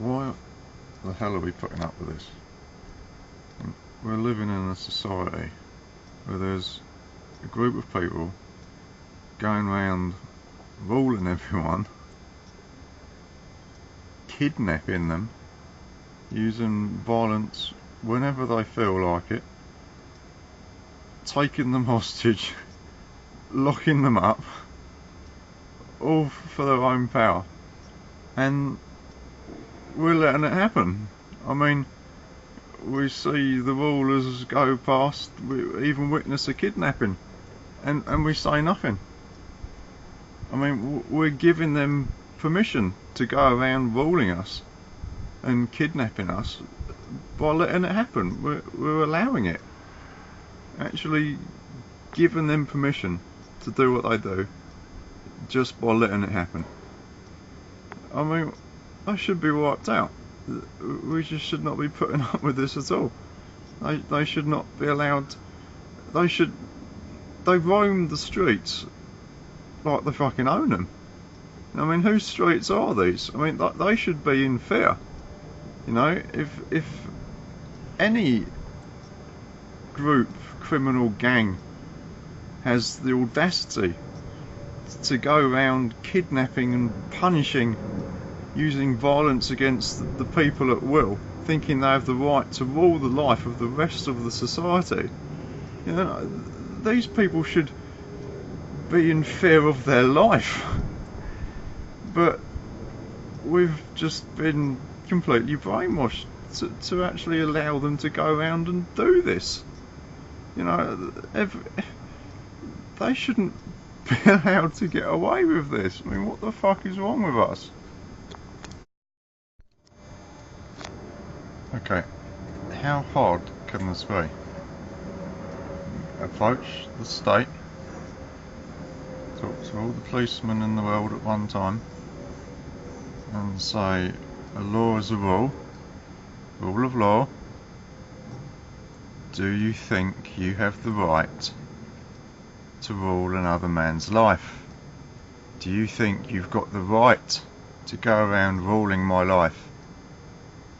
Why the hell are we putting up with this? We're living in a society where there's a group of people going around ruling everyone, kidnapping them, using violence whenever they feel like it, taking them hostage, locking them up, all for their own power, and we're letting it happen. I mean, we see the rulers go past, we even witness a kidnapping, and we say nothing. I mean, we're giving them permission to go around ruling us and kidnapping us by letting it happen. We're allowing it. Actually giving them permission to do what they do just by letting it happen. I mean, I should be wiped out. We just should not be putting up with this at all. They should not be allowed. They roam the streets like they fucking own them. I mean, whose streets are these? I mean, they should be in fear. You know, if any group, criminal gang has the audacity to go around kidnapping and punishing, using violence against the people at will, thinking they have the right to rule the life of the rest of the society, you know, these people should be in fear of their life. But we've just been completely brainwashed to actually allow them to go around and do this. You know, they shouldn't be allowed to get away with this. I mean, what the fuck is wrong with us? Okay, how hard can this be? Approach the state, talk to all the policemen in the world at one time, and say a law is a rule of law. Do you think you have the right to rule another man's life? Do you think you've got the right to go around ruling my life,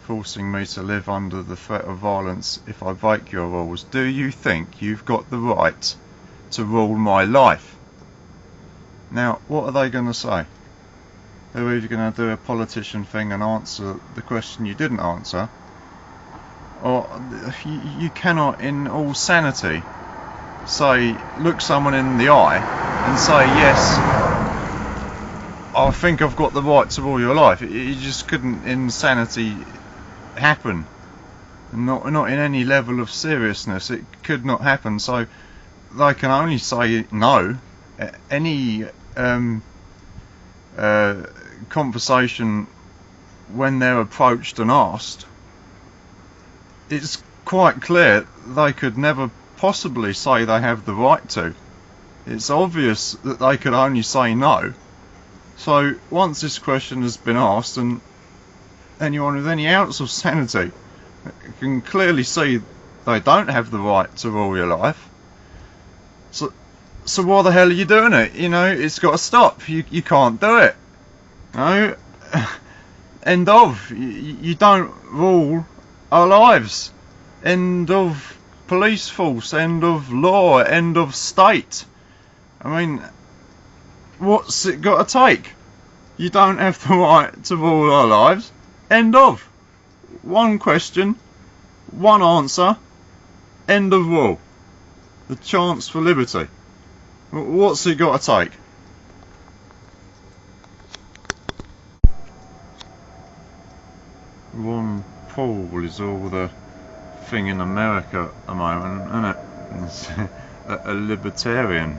forcing me to live under the threat of violence if I break your rules? Do you think you've got the right to rule my life? Now, what are they going to say? They're either going to do a politician thing and answer the question you didn't answer, or you cannot in all sanity say, look someone in the eye and say, yes, I think I've got the right to rule your life. It just couldn't in sanity happen. Not in any level of seriousness. It could not happen. So they can only say no. Any conversation when they're approached and asked, it's quite clear they could never possibly say they have the right to. It's obvious that they could only say no. So once this question has been asked, and anyone with any ounce of sanity can clearly see they don't have the right to rule your life, so why the hell are you doing it? You know, it's got to stop. You can't do it. No. End of. You don't rule our lives. End of police force. End of law. End of state. I mean, what's it got to take? You don't have the right to rule our lives. End of. One question, one answer, end of rule. The chance for liberty. What's it got to take? Ron Paul is all the thing in America at the moment, isn't it? It's a libertarian.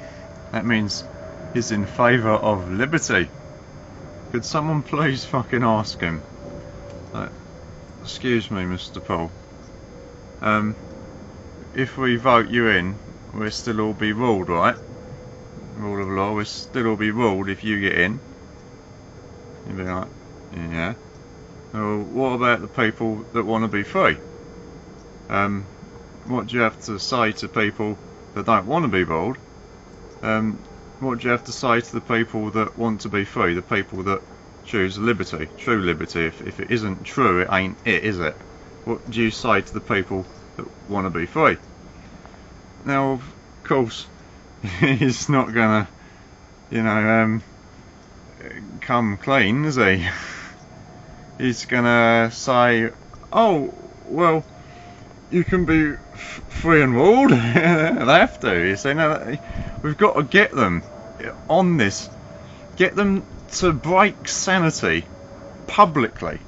That means he's in favour of liberty. Could someone please fucking ask him? Excuse me, Mr. Paul. If we vote you in, we'll still all be ruled, right? Rule of law, we'll still all be ruled if you get in. You'd be like, yeah. Well, what about the people that want to be free? What do you have to say to people that don't want to be ruled? What do you have to say to the people that want to be free? The people that choose liberty, true liberty. If it isn't true, it ain't it, is it? What do you say to the people that want to be free? Now, of course, he's not gonna, you know, come clean, is he? He's gonna say, oh, well, you can be free and ruled. They have to. You see, no, we've got to get them on this, get them to break sanity publicly,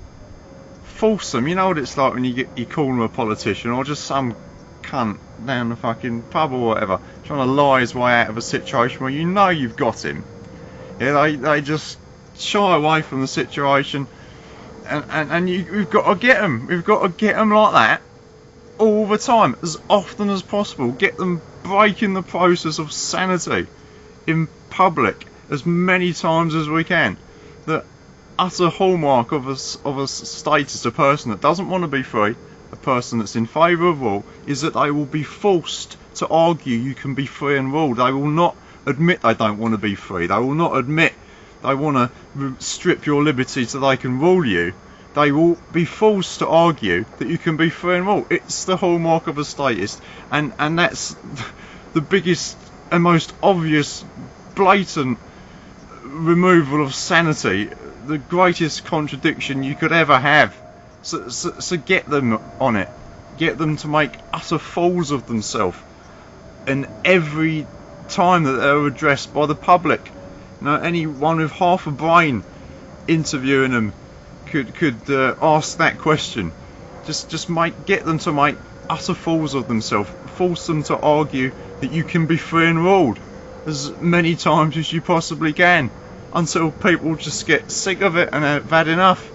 force them. You know what it's like when you call them a politician or just some cunt down the fucking pub or whatever, trying to lie his way out of a situation where you know you've got him. Yeah, they just shy away from the situation, and we've got to get them. We've got to get them like that all the time, as often as possible. Get them breaking the process of sanity in public as many times as we can. The utter hallmark of a statist, a person that doesn't want to be free, a person that's in favour of rule, is that they will be forced to argue you can be free and ruled. They will not admit they don't want to be free. They will not admit they want to strip your liberty so they can rule you. They will be forced to argue that you can be free and ruled. It's the hallmark of a statist, and that's the biggest and most obvious, blatant removal of sanity, the greatest contradiction you could ever have. So get them on it. Get them to make utter fools of themselves. And every time that they're addressed by the public, you know, anyone with half a brain interviewing them could ask that question. Just get them to make utter fools of themselves. Force them to argue that you can be free and ruled as many times as you possibly can, until people just get sick of it and have had enough.